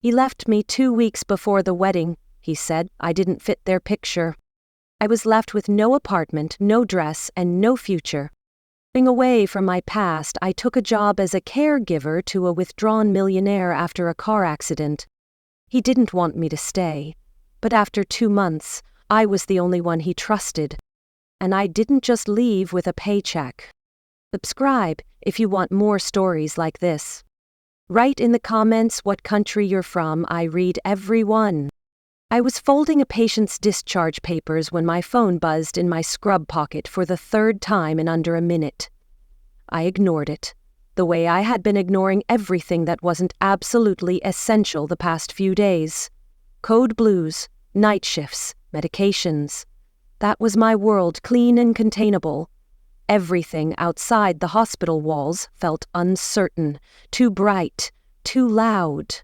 He left me 2 weeks before the wedding, he said. I didn't fit their picture. I was left with no apartment, no dress, and no future. Moving away from my past, I took a job as a caregiver to a withdrawn millionaire after a car accident. He didn't want me to stay, but after 2 months, I was the only one he trusted. And I didn't just leave with a paycheck. Subscribe if you want more stories like this. Write in the comments what country you're from. I read every one. I was folding a patient's discharge papers when my phone buzzed in my scrub pocket for the 3rd time in under a minute. I ignored it, the way I had been ignoring everything that wasn't absolutely essential the past few days. Code blues, night shifts, medications. That was my world, clean and containable. Everything outside the hospital walls felt uncertain, too bright, too loud.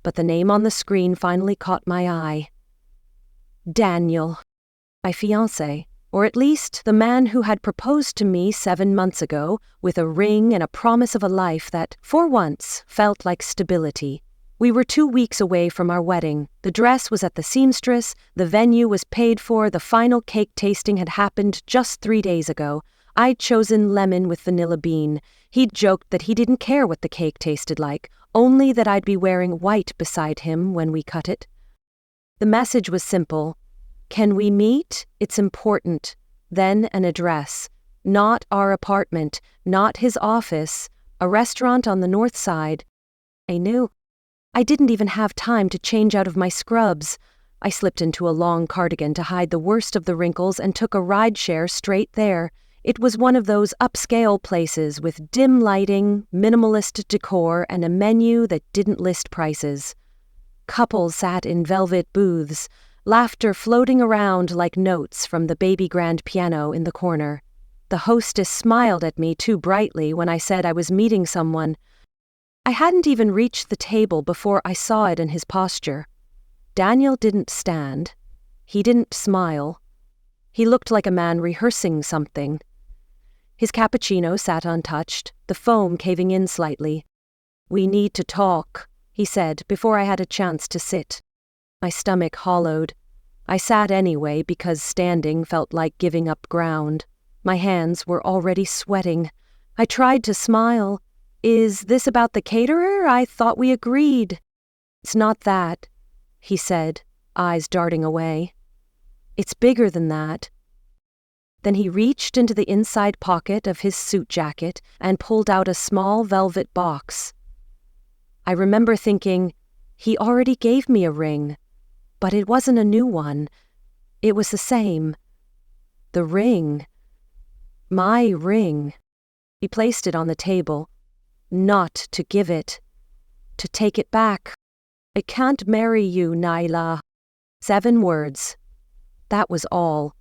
But the name on the screen finally caught my eye. Daniel, my fiancé, or at least the man who had proposed to me 7 months ago with a ring and a promise of a life that, for once, felt like stability. We were 2 weeks away from our wedding. The dress was at the seamstress, the venue was paid for, the final cake tasting had happened just 3 days ago. I'd chosen lemon with vanilla bean. He'd joked that he didn't care what the cake tasted like, only that I'd be wearing white beside him when we cut it. The message was simple. Can we meet? It's important. Then an address. Not our apartment, not his office, a restaurant on the north side. I knew. I didn't even have time to change out of my scrubs. I slipped into a long cardigan to hide the worst of the wrinkles and took a rideshare straight there. It was one of those upscale places with dim lighting, minimalist decor, and a menu that didn't list prices. Couples sat in velvet booths, laughter floating around like notes from the baby grand piano in the corner. The hostess smiled at me too brightly when I said I was meeting someone. I hadn't even reached the table before I saw it in his posture. Daniel didn't stand. He didn't smile. He looked like a man rehearsing something. His cappuccino sat untouched, the foam caving in slightly. "We need to talk," he said before I had a chance to sit. My stomach hollowed. I sat anyway because standing felt like giving up ground. My hands were already sweating. I tried to smile. "Is this about the caterer? I thought we agreed." "It's not that," he said, eyes darting away. "It's bigger than that." Then he reached into the inside pocket of his suit jacket and pulled out a small velvet box. I remember thinking, he already gave me a ring, but it wasn't a new one. It was the same. The ring. My ring. He placed it on the table. Not to give it. To take it back. "I can't marry you, Naila." 7 words. That was all.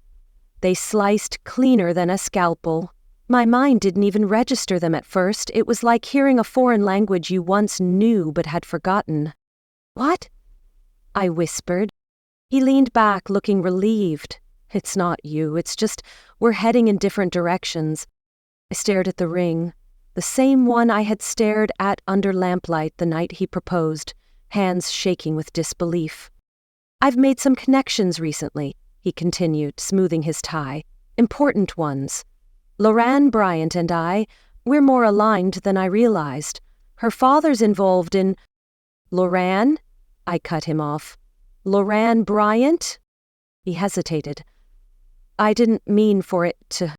They sliced cleaner than a scalpel. My mind didn't even register them at first. It was like hearing a foreign language you once knew but had forgotten. "What?" I whispered. He leaned back, looking relieved. "It's not you, it's just we're heading in different directions." I stared at the ring, the same one I had stared at under lamplight the night he proposed, hands shaking with disbelief. "I've made some connections recently," he continued, smoothing his tie. "Important ones. Lorraine Bryant and we're more aligned than I realized. Her father's involved in—" "Lorraine?" I cut him off. "Lorraine Bryant?" He hesitated. "I didn't mean for it to—"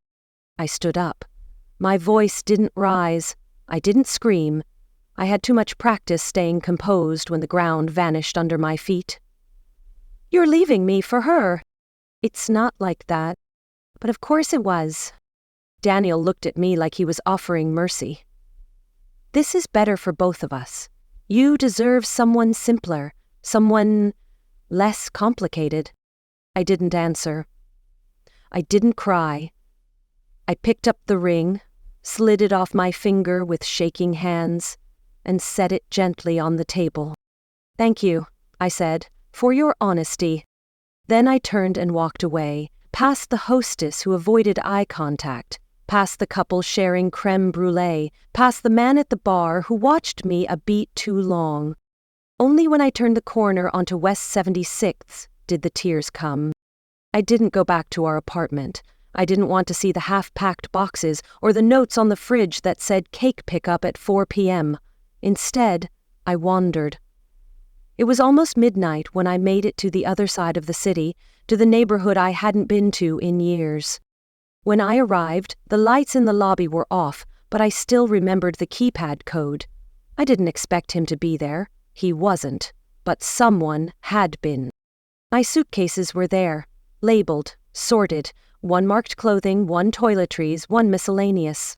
I stood up. My voice didn't rise. I didn't scream. I had too much practice staying composed when the ground vanished under my feet. "You're leaving me for her." "It's not like that." "But of course it was." Daniel looked at me like he was offering mercy. "This is better for both of us. You deserve someone simpler, someone less complicated." I didn't answer. I didn't cry. I picked up the ring, slid it off my finger with shaking hands, and set it gently on the table. "Thank you," I said, "for your honesty." Then I turned and walked away, past the hostess who avoided eye contact, past the couple sharing creme brulee, past the man at the bar who watched me a beat too long. Only when I turned the corner onto West 76th did the tears come. I didn't go back to our apartment. I didn't want to see the half-packed boxes or the notes on the fridge that said cake pickup at 4 p.m. Instead, I wandered. It was almost midnight when I made it to the other side of the city, to the neighborhood I hadn't been to in years. When I arrived, the lights in the lobby were off, but I still remembered the keypad code. I didn't expect him to be there. He wasn't, but someone had been. My suitcases were there, labeled, sorted, one marked clothing, one toiletries, one miscellaneous.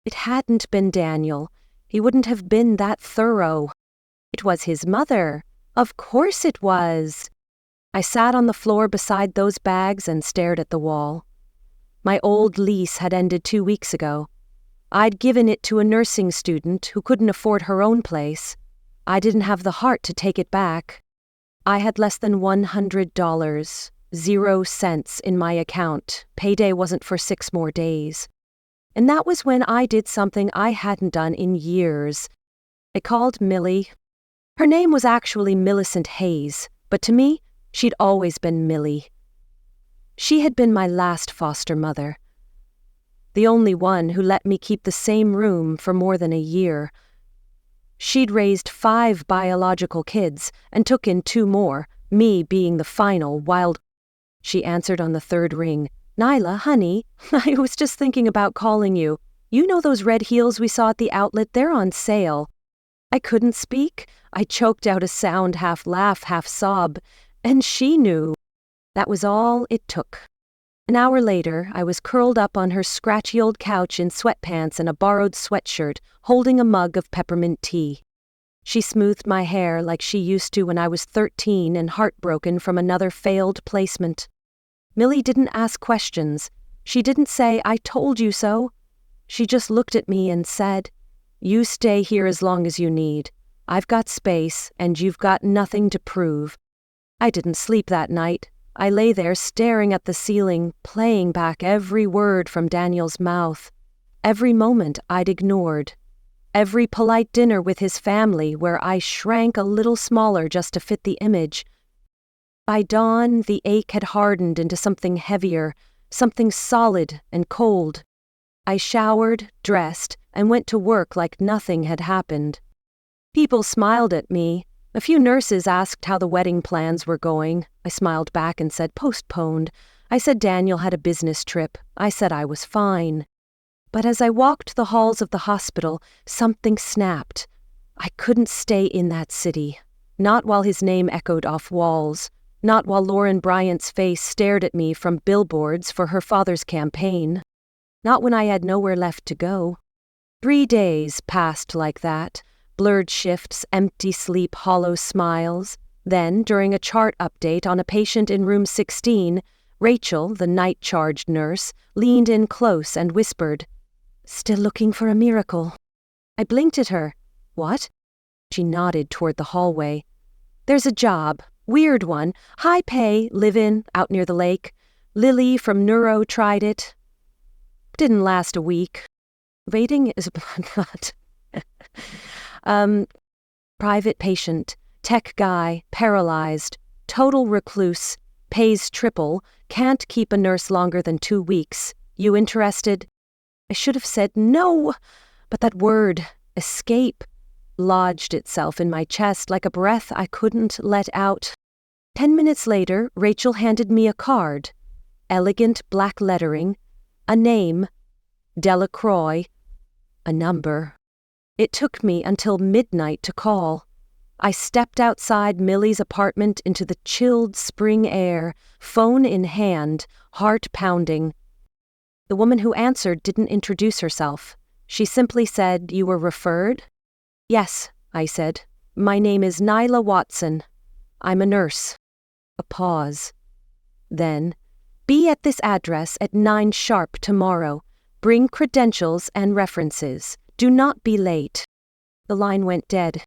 It hadn't been Daniel. He wouldn't have been that thorough. It was his mother. Of course it was. I sat on the floor beside those bags and stared at the wall. My old lease had ended 2 weeks ago. I'd given it to a nursing student who couldn't afford her own place. I didn't have the heart to take it back. I had less than $100, 0 cents in my account. Payday wasn't for 6 more days. And that was when I did something I hadn't done in years. I called Millie. Her name was actually Millicent Hayes, but to me, she'd always been Millie. She had been my last foster mother, the only one who let me keep the same room for more than a year. She'd raised 5 biological kids and took in 2 more, me being the final wild. She answered on the 3rd ring. Nyla, honey, I was just thinking about calling you. You know those red heels we saw at the outlet? They're on sale. I couldn't speak. I choked out a sound, half laugh, half sob, and she knew. That was all it took. An hour later, I was curled up on her scratchy old couch in sweatpants and a borrowed sweatshirt, holding a mug of peppermint tea. She smoothed my hair like she used to when I was 13 and heartbroken from another failed placement. Millie didn't ask questions. She didn't say, I told you so. She just looked at me and said, You stay here as long as you need. I've got space, and you've got nothing to prove. I didn't sleep that night. I lay there staring at the ceiling, playing back every word from Daniel's mouth. Every moment I'd ignored. Every polite dinner with his family where I shrank a little smaller just to fit the image. By dawn, the ache had hardened into something heavier, something solid and cold. I showered, dressed, and went to work like nothing had happened. People smiled at me. A few nurses asked how the wedding plans were going. I smiled back and said postponed. I said Daniel had a business trip. I said I was fine. But as I walked the halls of the hospital, something snapped. I couldn't stay in that city. Not while his name echoed off walls. Not while Lauren Bryant's face stared at me from billboards for her father's campaign. Not when I had nowhere left to go. 3 days passed like that. Blurred shifts, empty sleep, hollow smiles. Then, during a chart update on a patient in room 16, Rachel, the night-charged nurse, leaned in close and whispered, Still looking for a miracle. I blinked at her. What? She nodded toward the hallway. There's a job. Weird one. High pay, live-in, out near the lake. Lily from Neuro tried it. Didn't last a week. Rating is not. Private patient, tech guy, paralyzed, total recluse, pays triple, can't keep a nurse longer than 2 weeks. You interested? I should have said no, but that word, escape, lodged itself in my chest like a breath I couldn't let out. 10 minutes later, Rachel handed me a card. Elegant black lettering, a name, Delacroix, a number. It took me until midnight to call. I stepped outside Millie's apartment into the chilled spring air, phone in hand, heart pounding. The woman who answered didn't introduce herself. She simply said, You were referred? Yes, I said. My name is Nyla Watson. I'm a nurse. A pause. Then, be at this address at 9 sharp tomorrow. Bring credentials and references. Do not be late. The line went dead.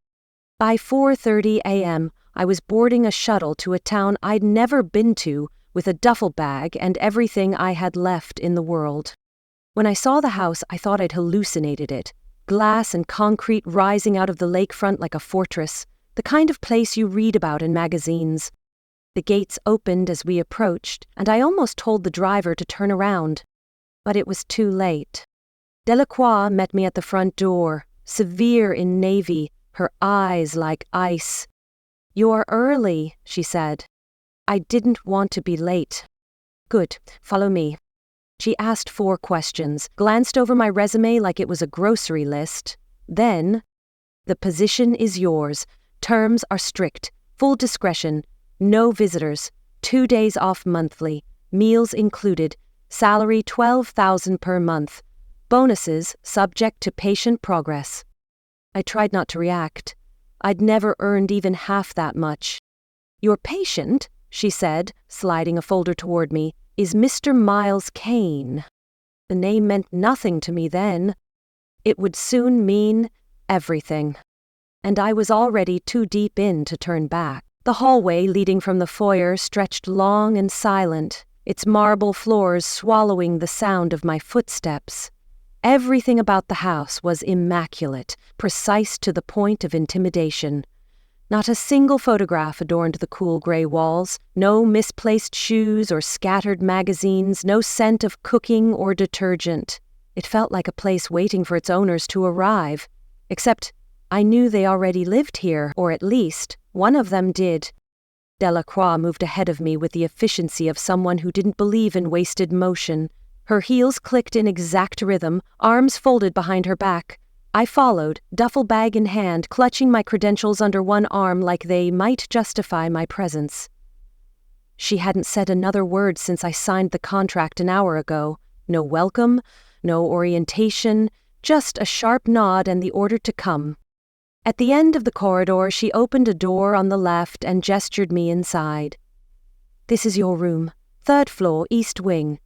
By 4:30 a.m., I was boarding a shuttle to a town I'd never been to with a duffel bag and everything I had left in the world. When I saw the house, I thought I'd hallucinated it. Glass and concrete rising out of the lakefront like a fortress. the kind of place you read about in magazines. The gates opened as we approached, and I almost told the driver to turn around. But it was too late. Delacroix met me at the front door, severe in navy, her eyes like ice. "You're early," she said. I didn't want to be late. "Good, follow me." She asked 4 questions, glanced over my resume like it was a grocery list. Then, "The position is yours. Terms are strict, full discretion, no visitors, 2 days off monthly, meals included, salary $12,000 per month, bonuses subject to patient progress." I tried not to react. I'd never earned even half that much. "Your patient," she said, sliding a folder toward me, "is Mr. Miles Kane." The name meant nothing to me then. It would soon mean everything. And I was already too deep in to turn back. The hallway leading from the foyer stretched long and silent, its marble floors swallowing the sound of my footsteps. Everything about the house was immaculate, precise to the point of intimidation. Not a single photograph adorned the cool gray walls, no misplaced shoes or scattered magazines, no scent of cooking or detergent. It felt like a place waiting for its owners to arrive. Except I knew they already lived here, or at least one of them did. Delacroix moved ahead of me with the efficiency of someone who didn't believe in wasted motion. Her heels clicked in exact rhythm, arms folded behind her back. I followed, duffel bag in hand, clutching my credentials under one arm like they might justify my presence. She hadn't said another word since I signed the contract an hour ago. No welcome, no orientation, just a sharp nod and the order to come. At the end of the corridor, she opened a door on the left and gestured me inside. "This is your room, 3rd floor, East Wing.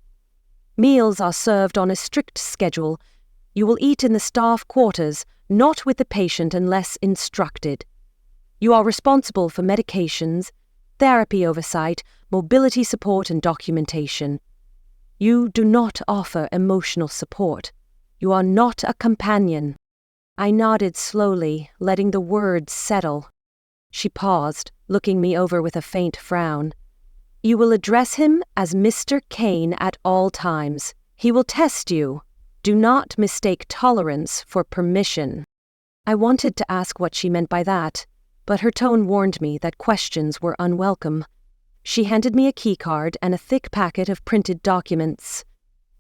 Meals are served on a strict schedule. You will eat in the staff quarters, not with the patient unless instructed. You are responsible for medications, therapy oversight, mobility support and documentation. You do not offer emotional support. You are not a companion." I nodded slowly, letting the words settle. She paused, looking me over with a faint frown. "You will address him as Mr. Kane at all times. He will test you. Do not mistake tolerance for permission." I wanted to ask what she meant by that, but her tone warned me that questions were unwelcome. She handed me a keycard and a thick packet of printed documents.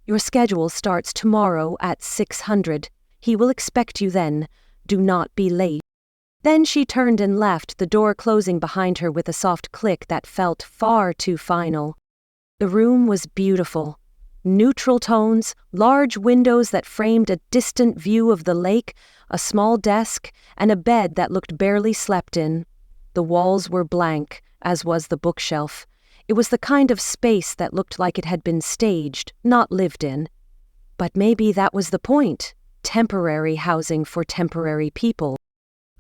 "Your schedule starts tomorrow at 600. He will expect you then. Do not be late." Then she turned and left, the door closing behind her with a soft click that felt far too final. The room was beautiful. Neutral tones, large windows that framed a distant view of the lake, a small desk, and a bed that looked barely slept in. The walls were blank, as was the bookshelf. It was the kind of space that looked like it had been staged, not lived in. But maybe that was the point. Temporary housing for temporary people.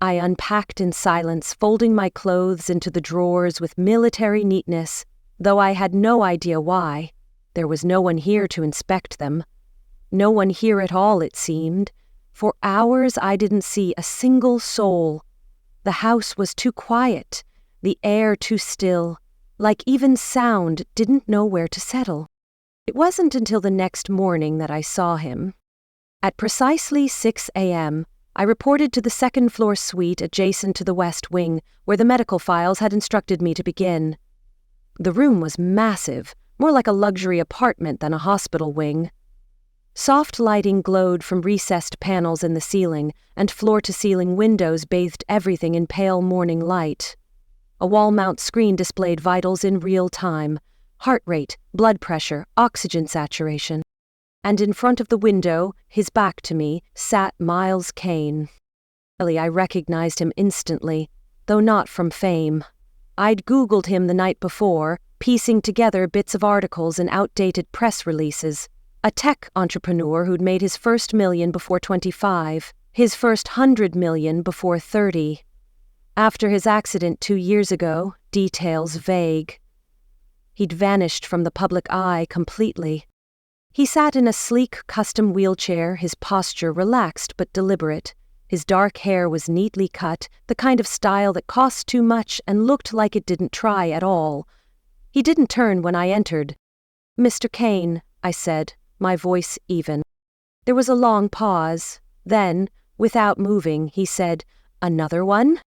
I unpacked in silence, folding my clothes into the drawers with military neatness, though I had no idea why. There was no one here to inspect them. No one here at all, it seemed. For hours I didn't see a single soul. The house was too quiet, the air too still, like even sound didn't know where to settle. It wasn't until the next morning that I saw him. At precisely 6 a.m., I reported to the 2nd-floor suite adjacent to the West Wing, where the medical files had instructed me to begin. The room was massive, more like a luxury apartment than a hospital wing. Soft lighting glowed from recessed panels in the ceiling, and floor-to-ceiling windows bathed everything in pale morning light. A wall-mount screen displayed vitals in real time: heart rate, blood pressure, oxygen saturation. And in front of the window, his back to me, sat Miles Kane. I recognized him instantly, though not from fame. I'd Googled him the night before, piecing together bits of articles and outdated press releases. A tech entrepreneur who'd made his first million before 25, his first 100 million before 30. After his accident 2 years ago, details vague. He'd vanished from the public eye completely. He sat in a sleek custom wheelchair, his posture relaxed but deliberate, His dark hair was neatly cut, the kind of style that cost too much and looked like it didn't try at all. He didn't turn when I entered. "Mr. Kane," I said, my voice even. There was a long pause. Then, without moving, he said, "Another one?"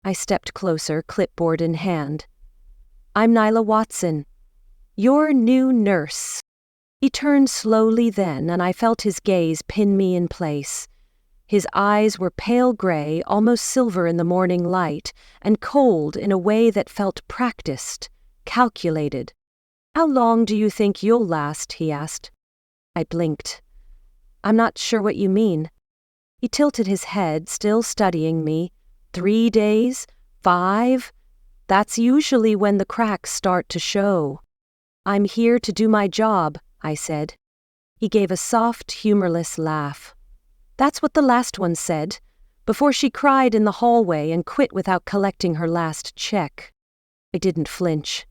I stepped closer, clipboard in hand. "I'm Nyla Watson, your new nurse." He turned slowly then, and I felt his gaze pin me in place. His eyes were pale gray, almost silver in the morning light, and cold in a way that felt practiced, calculated. "How long do you think you'll last?" he asked. I blinked. "I'm not sure what you mean." He tilted his head, still studying me. 3 days? 5? That's usually when the cracks start to show. "I'm here to do my job," I said. He gave a soft, humorless laugh. "That's what the last one said, before she cried in the hallway and quit without collecting her last check." I didn't flinch.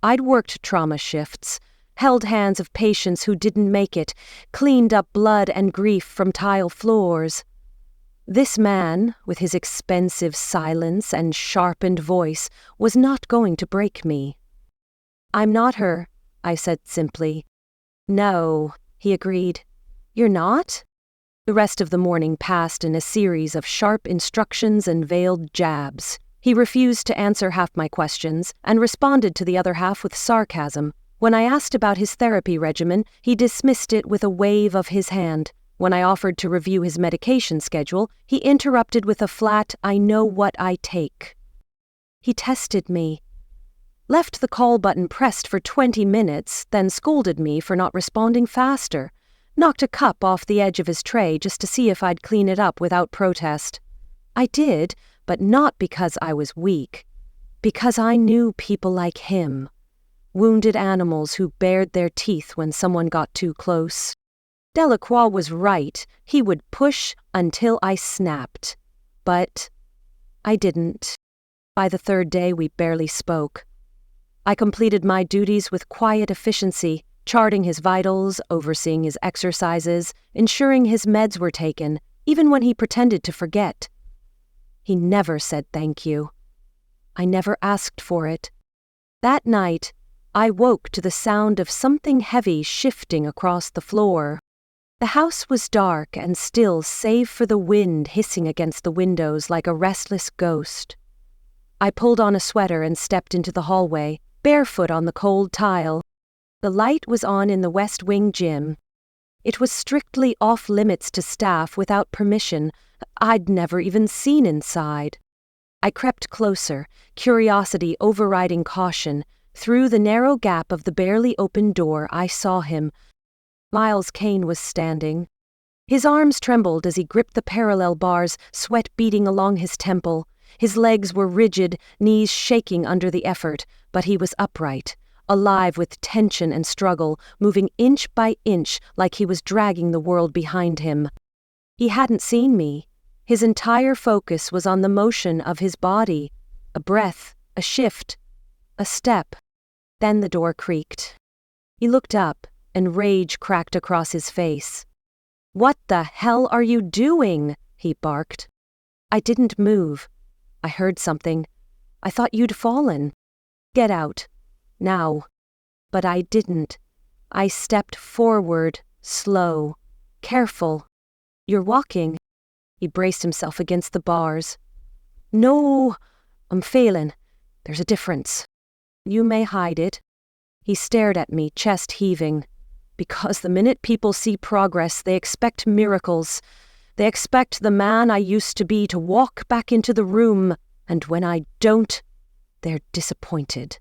I'd worked trauma shifts, held hands of patients who didn't make it, cleaned up blood and grief from tile floors. This man, with his expensive silence and sharpened voice, was not going to break me. "I'm not her," I said simply. "No," he agreed. "You're not?" The rest of the morning passed in a series of sharp instructions and veiled jabs. He refused to answer half my questions and responded to the other half with sarcasm. When I asked about his therapy regimen, he dismissed it with a wave of his hand. When I offered to review his medication schedule, he interrupted with a flat, "I know what I take." He tested me. Left the call button pressed for 20 minutes, then scolded me for not responding faster. Knocked a cup off the edge of his tray just to see if I'd clean it up without protest. I did, but not because I was weak. Because I knew people like him. Wounded animals who bared their teeth when someone got too close. Delacroix was right. He would push until I snapped. But I didn't. By the 3rd day, we barely spoke. I completed my duties with quiet efficiency, charting his vitals, overseeing his exercises, ensuring his meds were taken, even when he pretended to forget. He never said thank you. I never asked for it. That night, I woke to the sound of something heavy shifting across the floor. The house was dark and still save for the wind hissing against the windows like a restless ghost. I pulled on a sweater and stepped into the hallway, barefoot on the cold tile. The light was on in the West Wing gym. It was strictly off-limits to staff without permission. I'd never even seen inside. I crept closer, curiosity overriding caution. Through the narrow gap of the barely open door, I saw him. Miles Kane was standing. His arms trembled as he gripped the parallel bars, sweat beading along his temple. His legs were rigid, knees shaking under the effort, but he was upright, alive with tension and struggle, moving inch by inch like he was dragging the world behind him. He hadn't seen me. His entire focus was on the motion of his body. A breath, a shift, a step. Then the door creaked. He looked up, and rage cracked across his face. "What the hell are you doing?" he barked. I didn't move. I heard something. "I thought you'd fallen." "Get out. Now." But I didn't. I stepped forward, slow, careful. "You're walking." He braced himself against the bars. "No, I'm failing. There's a difference." "You may hide it." He stared at me, chest heaving. "Because the minute people see progress, they expect miracles. They expect the man I used to be to walk back into the room, and when I don't, they're disappointed.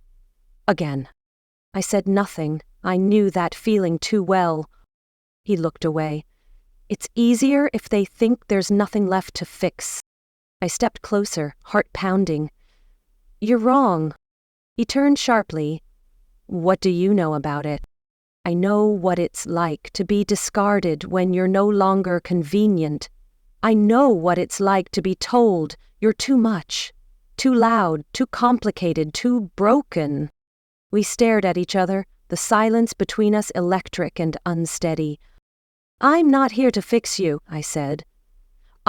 Again." I said nothing. I knew that feeling too well. He looked away. "It's easier if they think there's nothing left to fix." I stepped closer, heart pounding. "You're wrong." He turned sharply. "What do you know about it?" "I know what it's like to be discarded when you're no longer convenient. I know what it's like to be told you're too much, too loud, too complicated, too broken." We stared at each other, the silence between us electric and unsteady. "I'm not here to fix you," I said.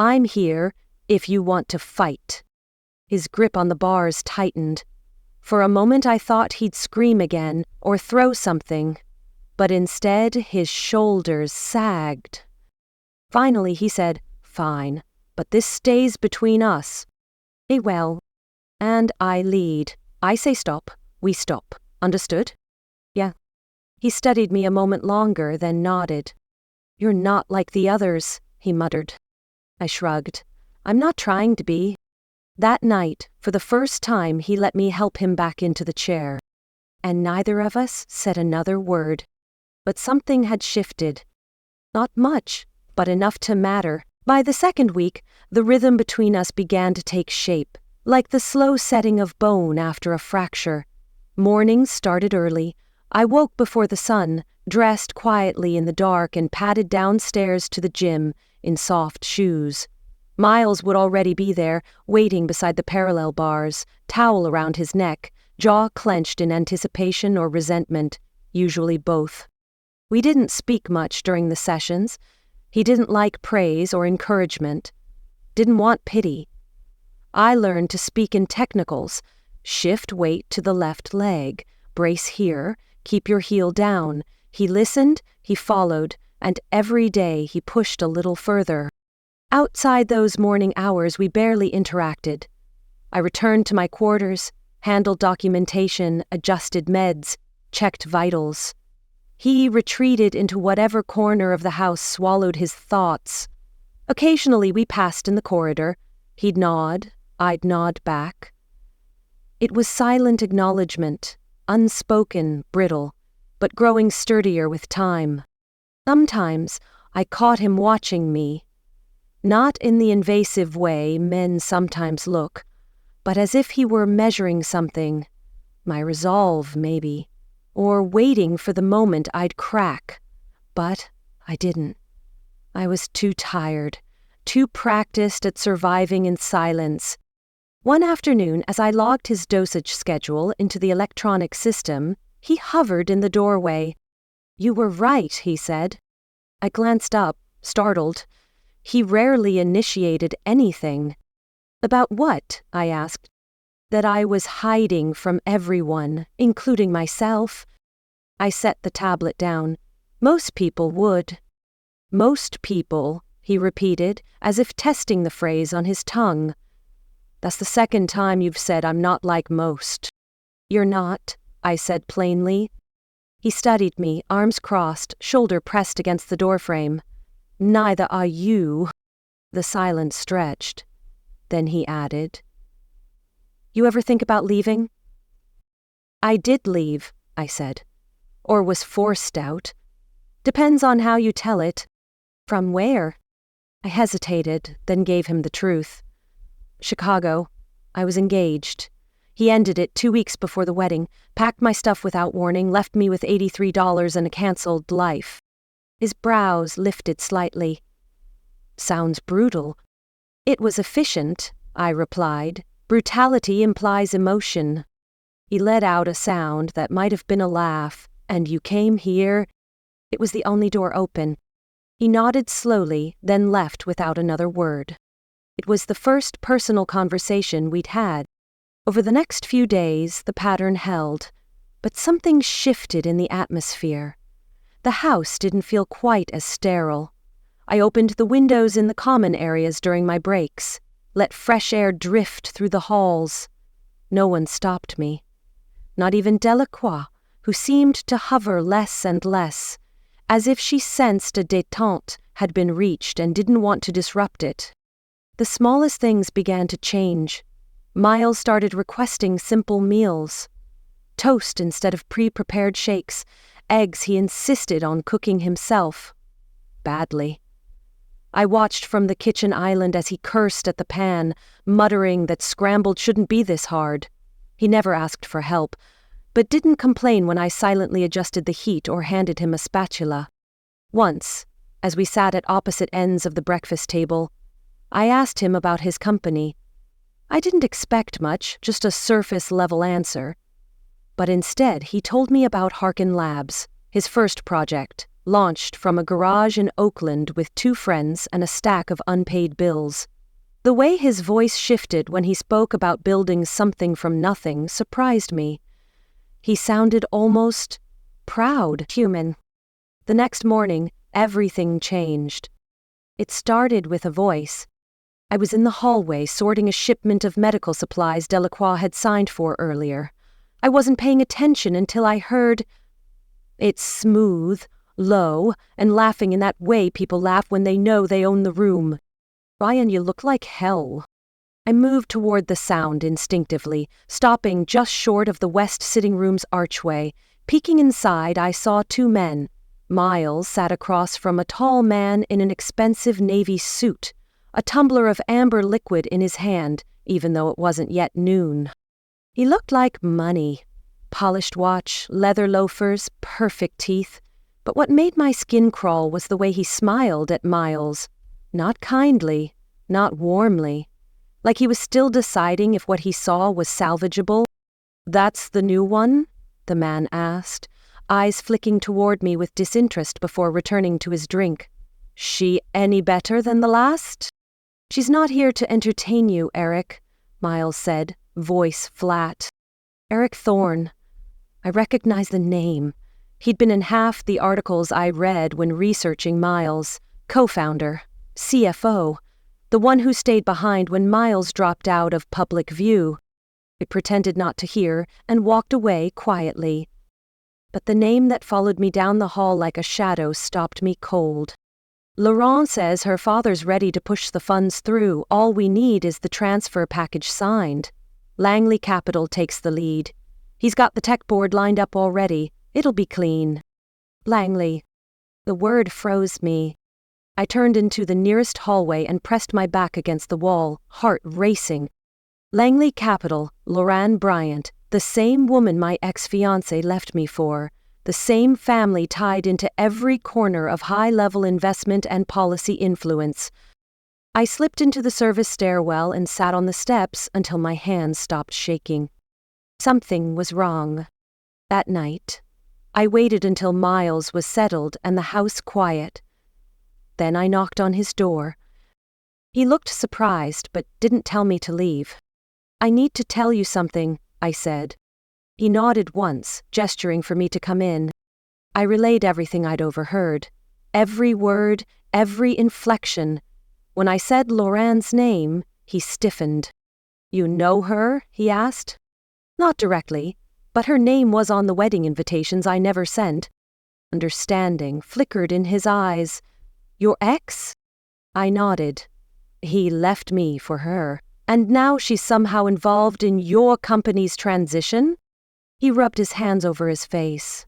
I'm here if you want to fight." His grip on the bars tightened. For a moment I thought he'd scream again or throw something, but instead his shoulders sagged. Finally he said, "Fine, but this stays between us." Well, and I lead. I say stop, we stop. Understood? Yeah. He studied me a moment longer, then nodded. "You're not like the others," he muttered. I shrugged. "I'm not trying to be." That night, for the first time, he let me help him back into the chair. And neither of us said another word. But something had shifted. Not much, but enough to matter. By the second week, the rhythm between us began to take shape, like the slow setting of bone after a fracture. Mornings started early. I woke before the sun, dressed quietly in the dark, and padded downstairs to the gym in soft shoes. Miles would already be there, waiting beside the parallel bars, towel around his neck, jaw clenched in anticipation or resentment, usually both. We didn't speak much during the sessions. He didn't like praise or encouragement. Didn't want pity. I learned to speak in technicals. Shift weight to the left leg. Brace here. Keep your heel down. He listened, he followed, and every day he pushed a little further. Outside those morning hours, we barely interacted. I returned to my quarters, handled documentation, adjusted meds, checked vitals. He retreated into whatever corner of the house swallowed his thoughts. Occasionally we passed in the corridor. He'd nod, I'd nod back. It was silent acknowledgement, unspoken, brittle, but growing sturdier with time. Sometimes I caught him watching me, not in the invasive way men sometimes look, but as if he were measuring something, my resolve maybe, or waiting for the moment I'd crack. But I didn't. I was too tired, too practiced at surviving in silence. One afternoon, as I logged his dosage schedule into the electronic system, he hovered in the doorway. "You were right," he said. I glanced up, startled. He rarely initiated anything. "About what?" I asked. "That I was hiding from everyone, including myself." I set the tablet down. "Most people would." "Most people," he repeated, as if testing the phrase on his tongue. "That's the second time you've said I'm not like most." "You're not," I said plainly. He studied me, arms crossed, shoulder pressed against the doorframe. "Neither are you." The silence stretched. Then he added, "You ever think about leaving?" "I did leave," I said. "Or was forced out. Depends on how you tell it." "From where?" I hesitated, then gave him the truth. "Chicago. I was engaged. He ended it 2 weeks before the wedding, packed my stuff without warning, left me with $83 and a canceled life." His brows lifted slightly. "Sounds brutal." "It was efficient," I replied. "Brutality implies emotion." He let out a sound that might have been a laugh. "And you came here?" It was the only door open. He nodded slowly, then left without another word. It was the first personal conversation we'd had. Over the next few days, the pattern held, but something shifted in the atmosphere. The house didn't feel quite as sterile. I opened the windows in the common areas during my breaks, let fresh air drift through the halls. No one stopped me. Not even Delacroix, who seemed to hover less and less, as if she sensed a détente had been reached and didn't want to disrupt it. The smallest things began to change. Miles started requesting simple meals. Toast instead of pre-prepared shakes, eggs he insisted on cooking himself. Badly. I watched from the kitchen island as he cursed at the pan, muttering that scrambled shouldn't be this hard. He never asked for help, but didn't complain when I silently adjusted the heat or handed him a spatula. Once, as we sat at opposite ends of the breakfast table, I asked him about his company. I didn't expect much, just a surface-level answer. But instead, he told me about Harkin Labs, his first project, launched from a garage in Oakland with 2 friends and a stack of unpaid bills. The way his voice shifted when he spoke about building something from nothing surprised me. He sounded almost proud, human. The next morning, everything changed. It started with a voice. I was in the hallway sorting a shipment of medical supplies Delacroix had signed for earlier. I wasn't paying attention until I heard it, smooth, low, and laughing in that way people laugh when they know they own the room. "Ryan, you look like hell." I moved toward the sound instinctively, stopping just short of the west sitting room's archway. Peeking inside, I saw 2 men. Miles sat across from a tall man in an expensive navy suit, a tumbler of amber liquid in his hand, even though it wasn't yet noon. He looked like money. Polished watch, leather loafers, perfect teeth. But what made my skin crawl was the way he smiled at Miles. Not kindly, not warmly. Like he was still deciding if what he saw was salvageable. "That's the new one?" the man asked, eyes flicking toward me with disinterest before returning to his drink. "She any better than the last?" "She's not here to entertain you, Eric," Miles said, voice flat. Eric Thorne. I recognized the name. He'd been in half the articles I read when researching Miles. Co-founder, CFO, the one who stayed behind when Miles dropped out of public view. I pretended not to hear and walked away quietly. But the name that followed me down the hall like a shadow stopped me cold. "Laurent says her father's ready to push the funds through. All we need is the transfer package signed. Langley Capital takes the lead. He's got the tech board lined up already. It'll be clean." Langley. The word froze me. I turned into the nearest hallway and pressed my back against the wall, heart racing. Langley Capital, Lorraine Bryant, the same woman my ex-fiancé left me for, the same family tied into every corner of high-level investment and policy influence. I slipped into the service stairwell and sat on the steps until my hands stopped shaking. Something was wrong. That night, I waited until Miles was settled and the house quiet. Then I knocked on his door. He looked surprised but didn't tell me to leave. "I need to tell you something," I said. He nodded once, gesturing for me to come in. I relayed everything I'd overheard. Every word, every inflection. When I said Lorraine's name, he stiffened. "You know her?" he asked. "Not directly, but her name was on the wedding invitations I never sent." Understanding flickered in his eyes. "Your ex?" I nodded. "He left me for her. And now she's somehow involved in your company's transition?" He rubbed his hands over his face.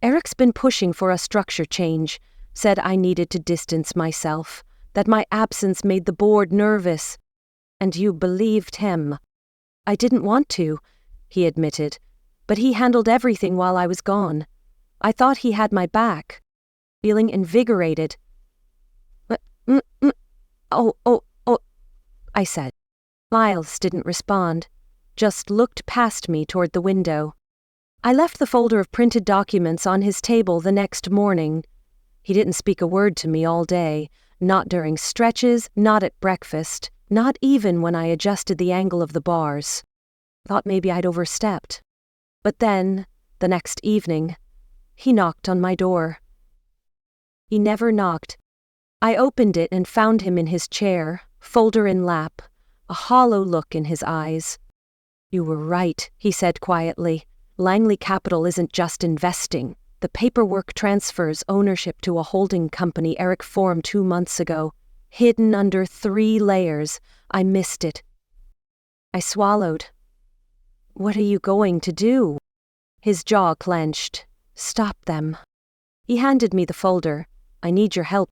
"Eric's been pushing for a structure change, said I needed to distance myself, that my absence made the board nervous. And you believed him." "I didn't want to," he admitted, "but he handled everything while I was gone. I thought he had my back." Feeling invigorated. Oh, I said. Miles didn't respond, just looked past me toward the window. I left the folder of printed documents on his table the next morning. He didn't speak a word to me all day, not during stretches, not at breakfast, not even when I adjusted the angle of the bars. Thought maybe I'd overstepped. But then, the next evening, he knocked on my door. He never knocked. I opened it and found him in his chair, folder in lap, a hollow look in his eyes. "You were right," he said quietly. "Langley Capital isn't just investing. The paperwork transfers ownership to a holding company Eric formed 2 months ago, hidden under 3 layers. I missed it." I swallowed. "What are you going to do?" His jaw clenched. "Stop them." He handed me the folder. "I need your help."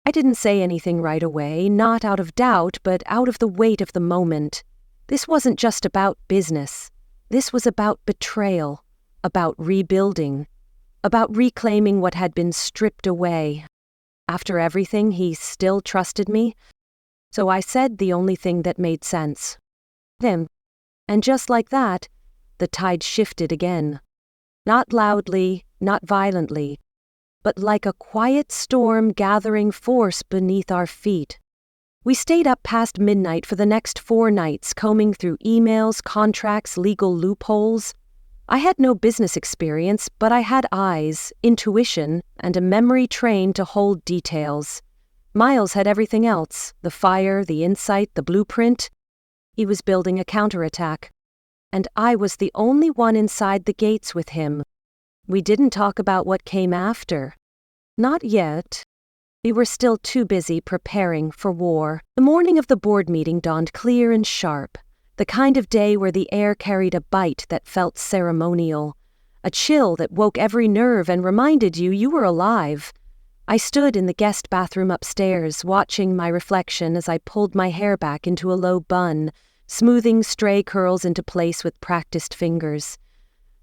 I didn't say anything right away, not out of doubt, but out of the weight of the moment. This wasn't just about business. This was about betrayal, about rebuilding, about reclaiming what had been stripped away. After everything, he still trusted me. So I said the only thing that made sense. Him. And just like that, the tide shifted again. Not loudly, not violently, but like a quiet storm gathering force beneath our feet. We stayed up past midnight for the next 4 nights, combing through emails, contracts, legal loopholes. I had no business experience, but I had eyes, intuition, and a memory trained to hold details. Miles had everything else: the fire, the insight, the blueprint. He was building a counterattack, and I was the only one inside the gates with him. We didn't talk about what came after. Not yet. We were still too busy preparing for war. The morning of the board meeting dawned clear and sharp, the kind of day where the air carried a bite that felt ceremonial, a chill that woke every nerve and reminded you were alive. I stood in the guest bathroom upstairs, watching my reflection as I pulled my hair back into a low bun, smoothing stray curls into place with practiced fingers.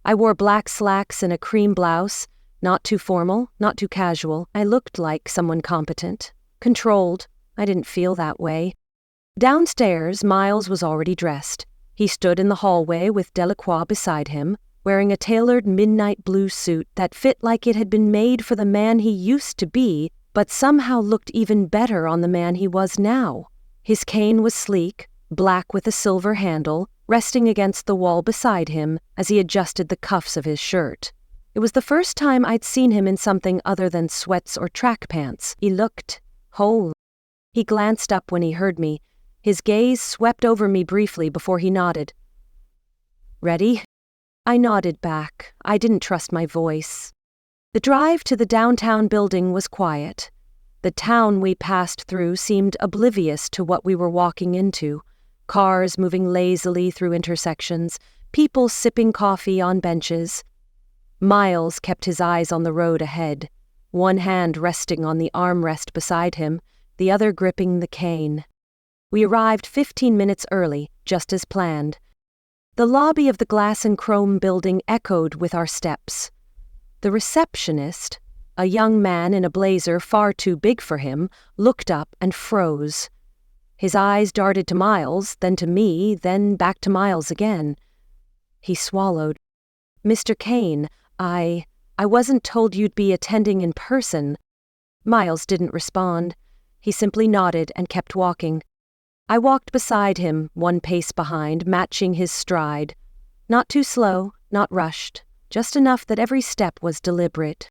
I wore black slacks and a cream blouse, not too formal, not too casual. I looked like someone competent, controlled. I didn't feel that way. Downstairs, Miles was already dressed. He stood in the hallway with Delacroix beside him, wearing a tailored midnight blue suit that fit like it had been made for the man he used to be, but somehow looked even better on the man he was now. His cane was sleek, black with a silver handle, resting against the wall beside him as he adjusted the cuffs of his shirt. It was the first time I'd seen him in something other than sweats or track pants. He looked whole. He glanced up when he heard me. His gaze swept over me briefly before he nodded. "Ready?" I nodded back. I didn't trust my voice. The drive to the downtown building was quiet. The town we passed through seemed oblivious to what we were walking into. Cars moving lazily through intersections, people sipping coffee on benches. Miles kept his eyes on the road ahead, one hand resting on the armrest beside him, the other gripping the cane. We arrived 15 minutes early, just as planned. The lobby of the glass and chrome building echoed with our steps. The receptionist, a young man in a blazer far too big for him, looked up and froze. His eyes darted to Miles, then to me, then back to Miles again. He swallowed. "Mr. Kane, I wasn't told you'd be attending in person." Miles didn't respond. He simply nodded and kept walking. I walked beside him, 1 pace behind, matching his stride. Not too slow, not rushed, just enough that every step was deliberate.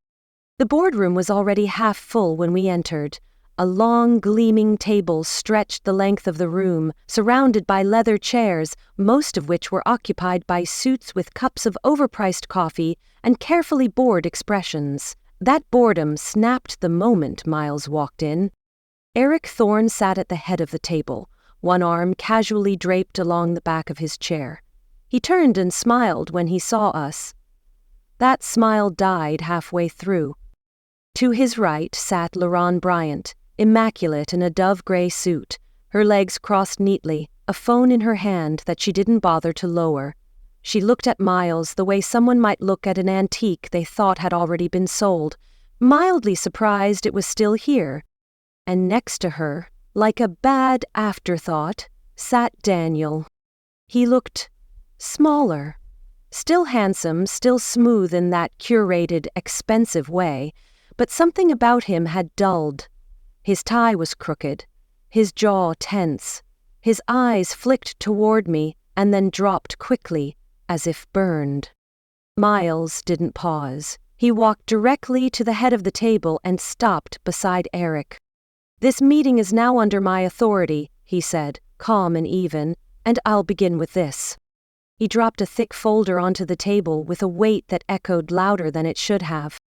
The boardroom was already half full when we entered. A long, gleaming table stretched the length of the room, surrounded by leather chairs, most of which were occupied by suits with cups of overpriced coffee and carefully bored expressions. That boredom snapped the moment Miles walked in. Eric Thorne sat at the head of the table, one arm casually draped along the back of his chair. He turned and smiled when he saw us. That smile died halfway through. To his right sat LaRon Bryant, immaculate in a dove-gray suit, her legs crossed neatly, a phone in her hand that she didn't bother to lower. She looked at Miles the way someone might look at an antique they thought had already been sold, mildly surprised it was still here. And next to her, like a bad afterthought, sat Daniel. He looked smaller. Still handsome, still smooth in that curated, expensive way, but something about him had dulled. His tie was crooked, his jaw tense. His eyes flicked toward me and then dropped quickly, as if burned. Miles didn't pause. He walked directly to the head of the table and stopped beside Eric. "This meeting is now under my authority," he said, calm and even, "and I'll begin with this." He dropped a thick folder onto the table with a weight that echoed louder than it should have.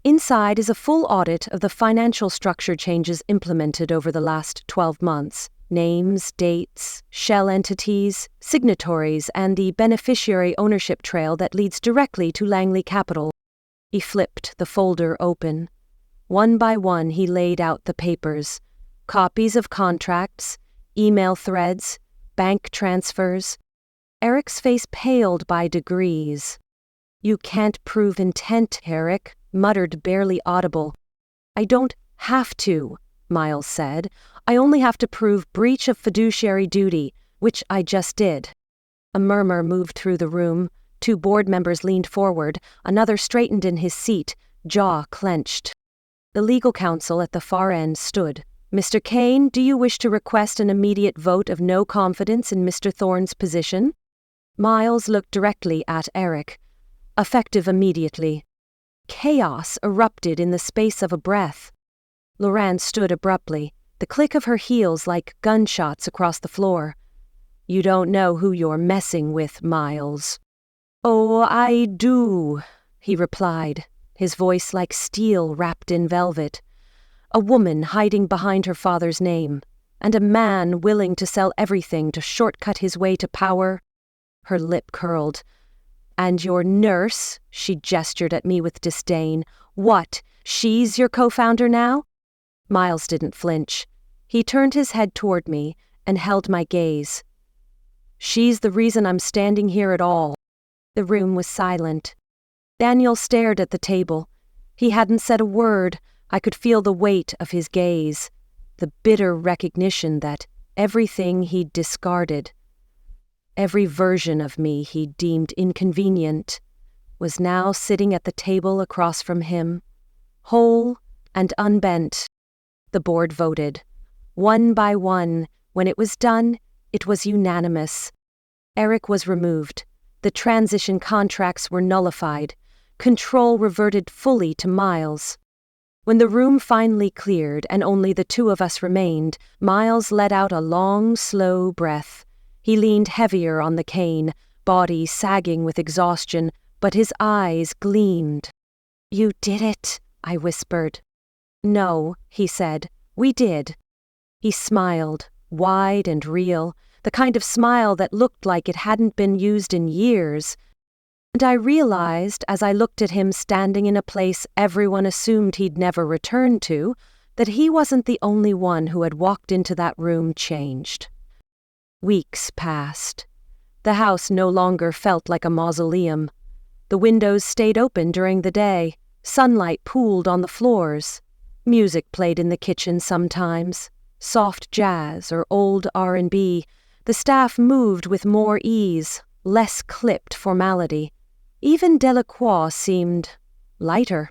Inside is a full audit of the financial structure changes implemented over the last 12 months. Names, dates, shell entities, signatories, and the beneficiary ownership trail that leads directly to Langley Capital. He flipped the folder open. One by one he laid out the papers. Copies of contracts, email threads, bank transfers. Eric's face paled by degrees. "You can't prove intent, Eric," muttered, barely audible. "I don't have to," Miles said. "I only have to prove breach of fiduciary duty, which I just did." A murmur moved through the room. 2 board members leaned forward, another straightened in his seat, jaw clenched. The legal counsel at the far end stood. "Mr. Kane, do you wish to request an immediate vote of no confidence in Mr. Thorne's position?" Miles looked directly at Eric. "Effective immediately." Chaos erupted in the space of a breath. Lorraine stood abruptly, the click of her heels like gunshots across the floor. "You don't know who you're messing with, Miles." "Oh, I do," he replied, his voice like steel wrapped in velvet. "A woman hiding behind her father's name, and a man willing to sell everything to shortcut his way to power." Her lip curled. "And your nurse," she gestured at me with disdain. "What, she's your co-founder now?" Miles didn't flinch. He turned his head toward me and held my gaze. "She's the reason I'm standing here at all." The room was silent. Daniel stared at the table. He hadn't said a word. I could feel the weight of his gaze, the bitter recognition that everything he'd discarded, every version of me he deemed inconvenient, was now sitting at the table across from him, whole and unbent. The board voted. One by one, when it was done, it was unanimous. Eric was removed. The transition contracts were nullified. Control reverted fully to Miles. When the room finally cleared and only the two of us remained, Miles let out a long, slow breath. He leaned heavier on the cane, body sagging with exhaustion, but his eyes gleamed. "You did it," I whispered. "No," he said, "we did." He smiled, wide and real, the kind of smile that looked like it hadn't been used in years. And I realized, as I looked at him standing in a place everyone assumed he'd never return to, that he wasn't the only one who had walked into that room changed. Weeks passed. The house no longer felt like a mausoleum. The windows stayed open during the day. Sunlight pooled on the floors. Music played in the kitchen sometimes. Soft jazz or old R&B. The staff moved with more ease, less clipped formality. Even Delacroix seemed lighter.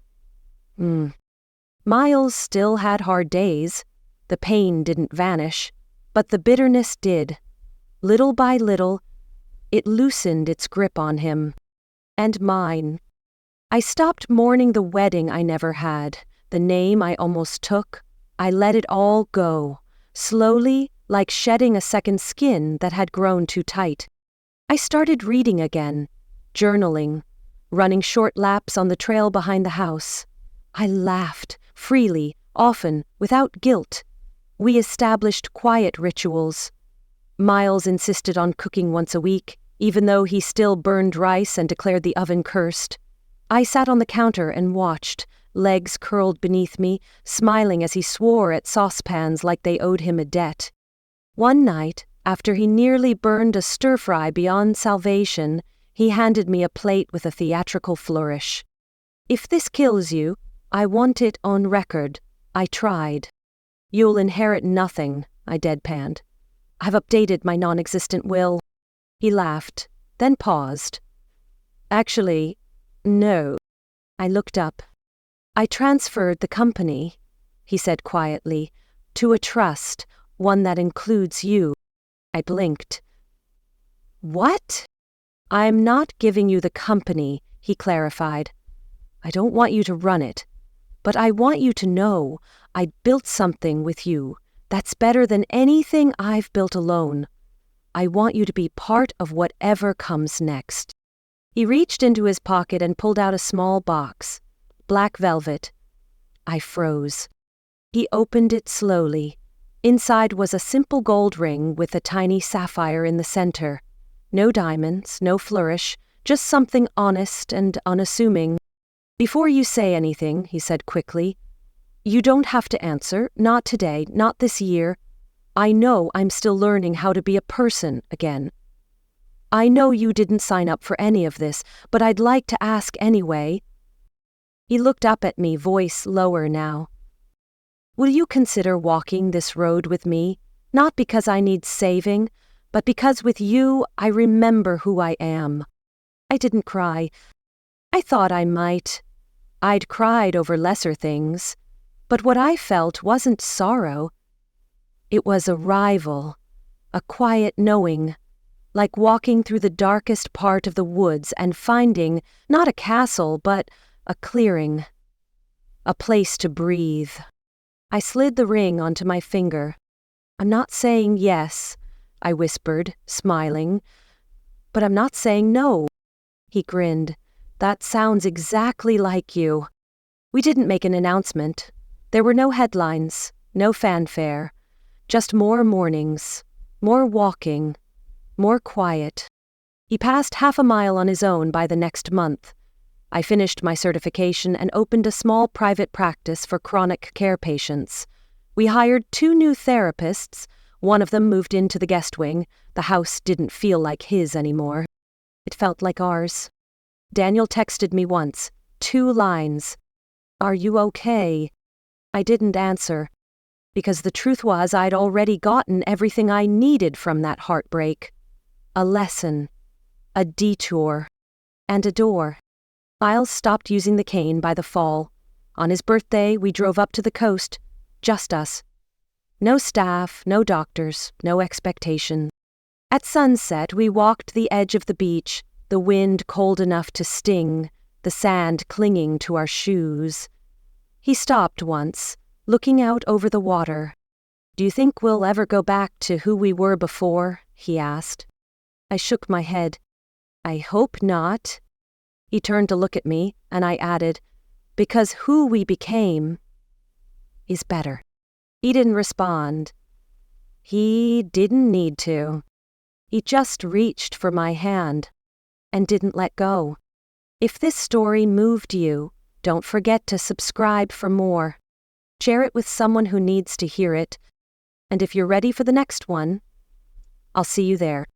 Miles still had hard days. The pain didn't vanish, but the bitterness did. Little by little, it loosened its grip on him. And mine. I stopped mourning the wedding I never had, the name I almost took. I let it all go, slowly, like shedding a second skin that had grown too tight. I started reading again, journaling, running short laps on the trail behind the house. I laughed, freely, often, without guilt. We established quiet rituals. Miles insisted on cooking once a week, even though he still burned rice and declared the oven cursed. I sat on the counter and watched, legs curled beneath me, smiling as he swore at saucepans like they owed him a debt. One night, after he nearly burned a stir-fry beyond salvation, he handed me a plate with a theatrical flourish. "If this kills you, I want it on record. I tried." "You'll inherit nothing," I deadpanned. "I've updated my non-existent will." He laughed, then paused. "Actually, no." I looked up. "I transferred the company," he said quietly, "to a trust, one that includes you." I blinked. "What?" "I'm not giving you the company," he clarified. "I don't want you to run it, but I want you to know I built something with you that's better than anything I've built alone. I want you to be part of whatever comes next." He reached into his pocket and pulled out a small box, black velvet. I froze. He opened it slowly. Inside was a simple gold ring with a tiny sapphire in the center. No diamonds, no flourish, just something honest and unassuming. "Before you say anything," he said quickly, "you don't have to answer, not today, not this year. I know I'm still learning how to be a person again. I know you didn't sign up for any of this, but I'd like to ask anyway." He looked up at me, voice lower now. "Will you consider walking this road with me, not because I need saving, but because with you I remember who I am?" I didn't cry. I thought I might. I'd cried over lesser things. But what I felt wasn't sorrow. It was arrival, a quiet knowing, like walking through the darkest part of the woods and finding not a castle, but a clearing, a place to breathe. I slid the ring onto my finger. "I'm not saying yes," I whispered, smiling, "but I'm not saying no." He grinned. "That sounds exactly like you." We didn't make an announcement. There were no headlines, no fanfare, just more mornings, more walking, more quiet. He passed half a mile on his own by the next month. I finished my certification and opened a small private practice for chronic care patients. We hired 2 new therapists. One of them moved into the guest wing. The house didn't feel like his anymore. It felt like ours. Daniel texted me once, 2 lines. "Are you okay?" I didn't answer, because the truth was I'd already gotten everything I needed from that heartbreak. A lesson, a detour, and a door. Miles stopped using the cane by the fall. On his birthday, we drove up to the coast, just us. No staff, no doctors, no expectation. At sunset, we walked the edge of the beach, the wind cold enough to sting, the sand clinging to our shoes. He stopped once, looking out over the water. "Do you think we'll ever go back to who we were before?" he asked. I shook my head. "I hope not." He turned to look at me, and I added, "Because who we became is better." He didn't respond. He didn't need to. He just reached for my hand and didn't let go. If this story moved you, don't forget to subscribe for more. Share it with someone who needs to hear it. And if you're ready for the next one, I'll see you there.